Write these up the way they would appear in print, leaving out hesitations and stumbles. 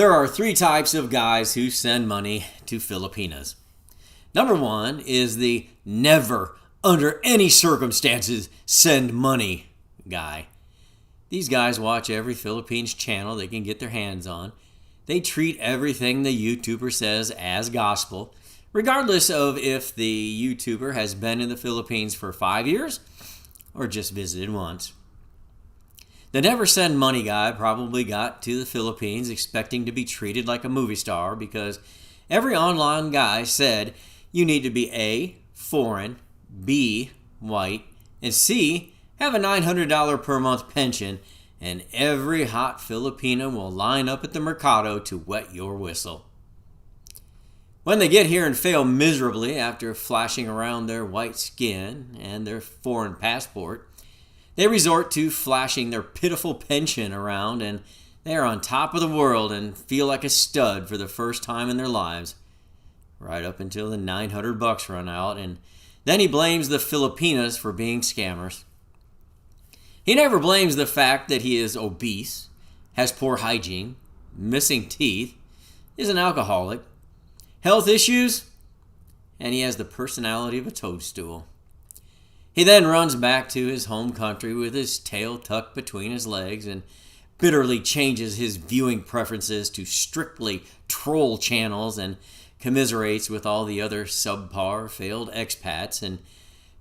There are three types of guys who send money to Filipinas. Number one is the never, under any circumstances, send money guy. These guys watch every Philippines channel they can get their hands on. They treat everything the YouTuber says as gospel, regardless of if the YouTuber has been in the Philippines for 5 years or just visited once. The never send money guy probably got to the Philippines expecting to be treated like a movie star because every online guy said you need to be A, foreign, B, white, and C, have a $900 per month pension, and every hot Filipina will line up at the mercado to wet your whistle. When they get here and fail miserably after flashing around their white skin and their foreign passport, they resort to flashing their pitiful pension around, and they are on top of the world and feel like a stud for the first time in their lives, right up until the $900 run out, and then he blames the Filipinas for being scammers. He never blames the fact that he is obese, has poor hygiene, missing teeth, is an alcoholic, health issues, and he has the personality of a toadstool. He then runs back to his home country with his tail tucked between his legs and bitterly changes his viewing preferences to strictly troll channels and commiserates with all the other subpar failed expats and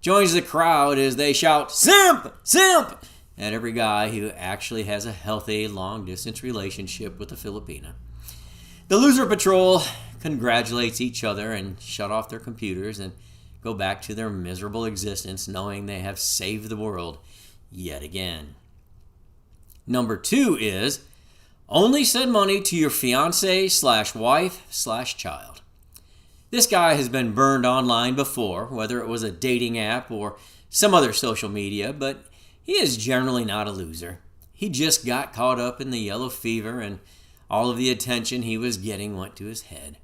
joins the crowd as they shout, "Simp! Simp!" at every guy who actually has a healthy long-distance relationship with a Filipina. The loser patrol congratulates each other and shut off their computers and go back to their miserable existence knowing they have saved the world yet again. Number two is only send money to your fiance/wife/child. This guy has been burned online before, whether it was a dating app or some other social media, but he is generally not a loser. He just got caught up in the yellow fever and all of the attention he was getting went to his head.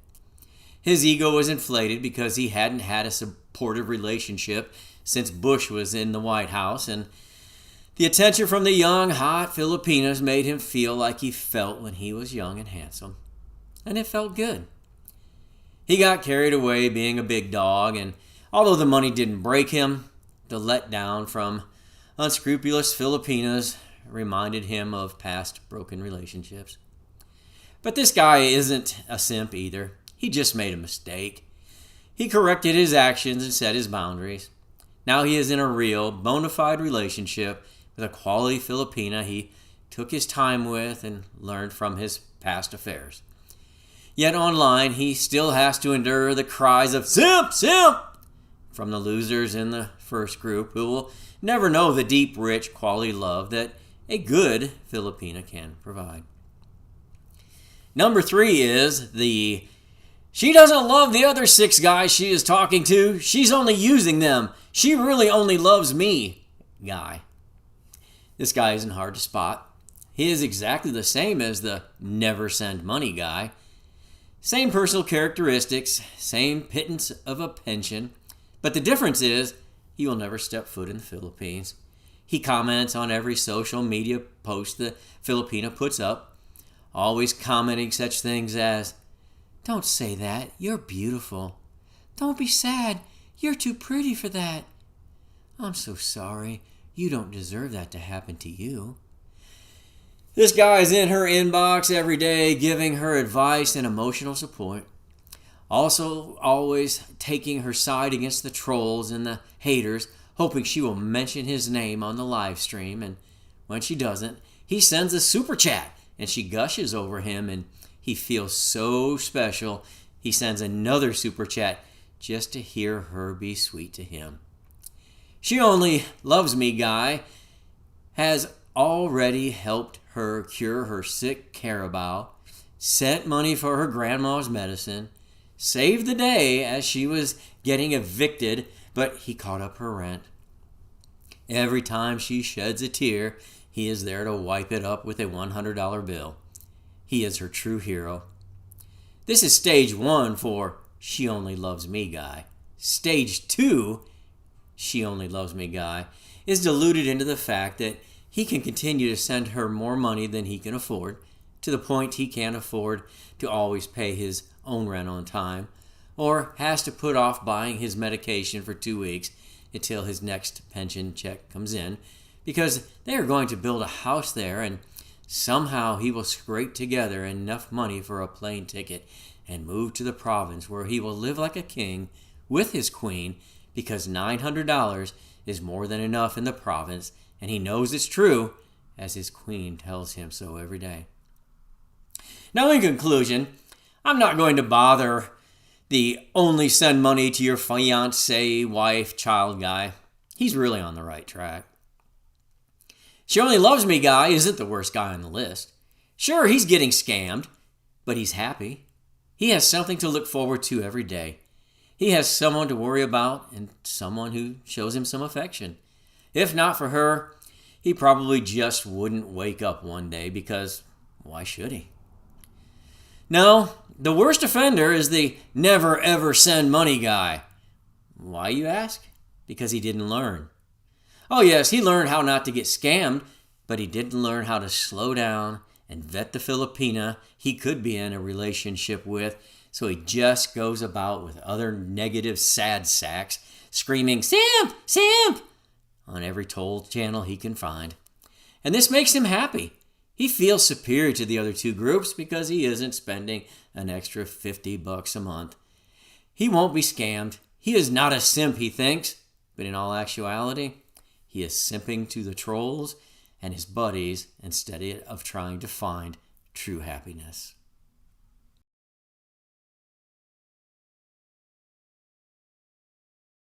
His ego was inflated because he hadn't had a supportive relationship since Bush was in the White House, and the attention from the young, hot Filipinas made him feel like he felt when he was young and handsome. And it felt good. He got carried away being a big dog, and although the money didn't break him, the letdown from unscrupulous Filipinas reminded him of past broken relationships. But this guy isn't a simp either. He just made a mistake. He corrected his actions and set his boundaries. Now he is in a real, bona fide relationship with a quality Filipina he took his time with and learned from his past affairs. Yet online, he still has to endure the cries of "Simp! Simp!" from the losers in the first group who will never know the deep, rich, quality love that a good Filipina can provide. Number three is the "she doesn't love the other 6 guys she is talking to. She's only using them. She really only loves me" guy. This guy isn't hard to spot. He is exactly the same as the never send money guy. Same personal characteristics, same pittance of a pension, but the difference is he will never step foot in the Philippines. He comments on every social media post the Filipina puts up, always commenting such things as, "Don't say that, you're beautiful. Don't be sad, you're too pretty for that. I'm so sorry, you don't deserve that to happen to you." This guy is in her inbox every day giving her advice and emotional support. Also, always taking her side against the trolls and the haters, hoping she will mention his name on the live stream. And when she doesn't, he sends a super chat and she gushes over him and he feels so special. He sends another super chat just to hear her be sweet to him. "She only loves me" guy has already helped her cure her sick Carabao, sent money for her grandma's medicine, saved the day as she was getting evicted, but he caught up her rent. Every time she sheds a tear, he is there to wipe it up with a $100 bill. He is her true hero. This is stage 1 for "she only loves me" guy. Stage 2, "she only loves me" guy, is diluted into the fact that he can continue to send her more money than he can afford to the point he can't afford to always pay his own rent on time, or has to put off buying his medication for 2 weeks until his next pension check comes in, because they are going to build a house there, and somehow he will scrape together enough money for a plane ticket and move to the province where he will live like a king with his queen, because $900 is more than enough in the province, and he knows it's true, as his queen tells him so every day. Now, in conclusion, I'm not going to bother the only send money to your fiance, wife, child guy. He's really on the right track. She only loves me guy isn't the worst guy on the list. Sure, he's getting scammed, but he's happy. He has something to look forward to every day. He has someone to worry about and someone who shows him some affection. If not for her, he probably just wouldn't wake up one day, because why should he? No, the worst offender is the never ever send money guy. Why, you ask? Because he didn't learn. Oh yes, he learned how not to get scammed, but he didn't learn how to slow down and vet the Filipina he could be in a relationship with, so he just goes about with other negative sad sacks, screaming, "Simp! Simp!" on every toll channel he can find. And this makes him happy. He feels superior to the other two groups because he isn't spending an extra $50 a month. He won't be scammed. He is not a simp, he thinks, but in all actuality, he is simping to the trolls and his buddies instead of trying to find true happiness.